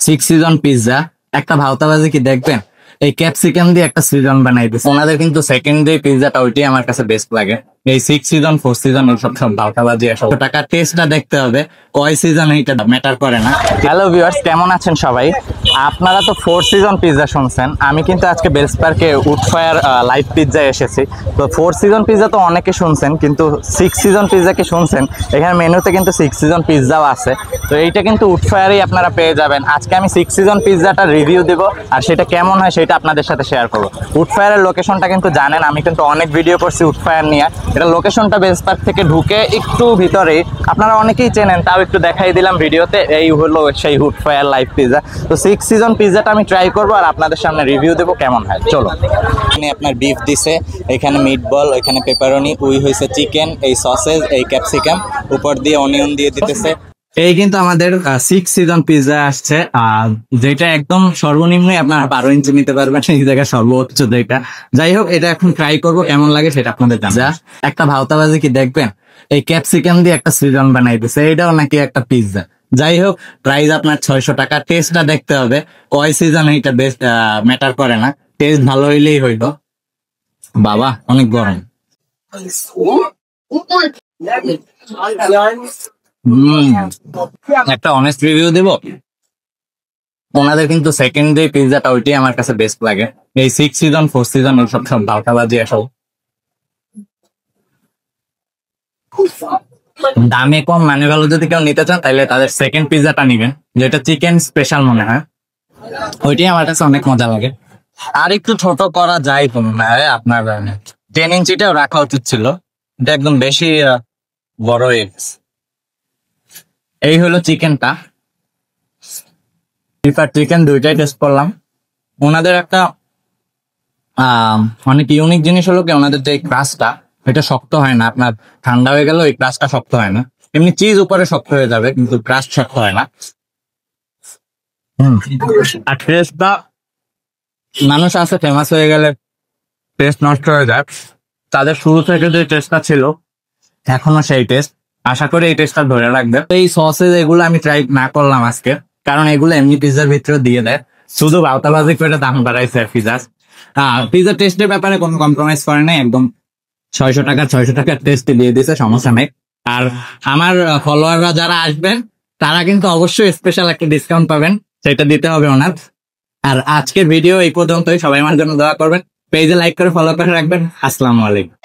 Six season pizza একটা ভাওতাবাজি কি দেখবেন? এই ক্যাপসিকাম দিয়ে একটা সিজন বানাই দিচ্ছে ওনাদের, কিন্তু সেকেন্ড ডে পিৎজাটা ওইটাই আমার কাছে বেস্ট লাগে। এই সিক্স সিজন ফোর সিজন ওইসব সব ভাওতাবাজি আসলে টাকা টেস্টটা দেখতে হবে, কয় সিজন এইটা ম্যাটার করে না। হ্যালো ভিউয়ার্স, কেমন আছেন সবাই? আপনারা তো ফোর সিজন পিৎজা শুনছেন, আমি কিন্তু আজকে বেলস পার্কে উডফায়ার লাইভ পিৎজা এসেছি। তো ফোর সিজন পিৎজা তো অনেকে শুনছেন, কিন্তু সিক্স সিজন পিৎজা কি শুনছেন? এখানে মেনুতে কিন্তু সিক্স সিজন পিৎজাও আছে। তো এইটা কিন্তু উডফায়ারেই আপনারা পেয়ে যাবেন। আজকে আমি সিক্স সিজন পিৎজাটা রিভিউ দেব, আর সেটা কেমন হয় সেটা আপনাদের সাথে শেয়ার করবো। উডফায়ারের লোকেশনটা কিন্তু জানেন, আমি কিন্তু অনেক ভিডিও করছি উডফায়ার নিয়ে। এটা লোকেশনটা বেলস পার্ক থেকে ঢুকে একটু ভিতরেই, আপনারা অনেকেই চেনেন, তাও একটু দেখাই দিলাম ভিডিওতে। এই হলো সেই উডফায়ার লাইভ পিৎজা। তো সিক্স সিজন পিৎজাটা আমি ট্রাই করবো আর আপনাদের সামনে রিভিউ দেবো কেমন হয়। চলো। এখানে আপনার বিফ দিছে, এখানে মিট বল, এখানে পেপারনি, উই হয়েছে চিকেন, এই সসেজ, এই ক্যাপসিকাম, উপর দিয়ে অনিয়ন দিয়ে দিতেছে। এই কিন্তু আমাদের সিক্স সিজন পিৎজা আসছে, যেটা একদম সর্বনিম্নই আপনার 12 ইঞ্চি নিতে পারবেন, এই জায়গায় সর্বোচ্চ যেটা। যাই হোক, এটা এখন ট্রাই করবো, কেমন লাগে সেটা আপনাদের জানা। একটা ভাওতাবাজি কি দেখবেন? এই ক্যাপসিকাম দিয়ে একটা সিজন বানাই দিচ্ছে, এইটাও নাকি একটা পিৎজা। যাই হোক, প্রাইস আপনার 600 টাকা। টেস্টটা দেখতে হবে, কয় সিজন এইটা বেস্ট ম্যাটার করে না, টেস্ট ভালো হইলেই হইলো। বাবা অনেক গরম। একটা অনেস্ট রিভিউ দেব, ওনাদের কিন্তু সেকেন্ড ডে পিৎজাটা ওইটাই আমার কাছে বেস্ট লাগে। এই সিক্স সিজন ফোর সিজন ওইসব সব ভাওতাবাজি আসল। দামে কম মানে ভালো, যদি কেউ নিতে চান তাহলে তাদের সেকেন্ড পিৎজাটা নিবেন, যেটা চিকেন স্পেশাল মনে হয়, ওইটাই আমার কাছে অনেক মজা লাগে। আর একটু ছোট করা যায় তো মনে হয়, আপনার 10 ইঞ্চিটাও রাখা উচিত ছিল, এটা একদম বেশি বড় হয়ে গেছে। এই হলো চিকেনটা, বিফ আর চিকেন দুইটাই টেস্ট করলাম। ওনাদের একটা অনেক ইউনিক জিনিস হলো কি, ওনাদের যে ক্রাস্টটা, এটা শক্ত হয় না। আপনার ঠান্ডা হয়ে গেল এই ক্রাস্টটা শক্ত হয় না, এমনি চিজ উপরে শক্ত হয়ে যাবে কিন্তু ক্রাস্ট শক্ত হয় না। আর টেস্টটা, মানুষ আছে ফেমাস হয়ে গেলে টেস্ট নষ্ট হয়ে যায়, তাদের শুরু থেকে যে টেস্টটা ছিল এখনো সেই টেস্ট। আশা করি এই টেস্টটা ধরে রাখবে। এই সসেজ এগুলো আমি ট্রাই না করলাম আজকে, কারণ এগুলো এমনি পিৎজার ভিতরে দিয়ে দেয়, শুধু ভাওতাবাজি করে দাম বাড়াইছে পিৎজা। পিৎজা টেস্টের ব্যাপারে কোনো কম্প্রোমাইজ করে নাই, একদম 600 টাকার টেস্ট দিয়ে দিছে, সমস্যা নেই। আর আমার ফলোয়াররা যারা আসবেন তারা কিন্তু অবশ্যই স্পেশাল একটা ডিসকাউন্ট পাবেন, সেটা দিতে হবে ওনার। আর আজকের ভিডিও এই পর্যন্তই, সবাই আমার জন্য দোয়া করবেন, পেজে লাইক করে ফলো করে রাখবেন। আসসালামু আলাইকুম।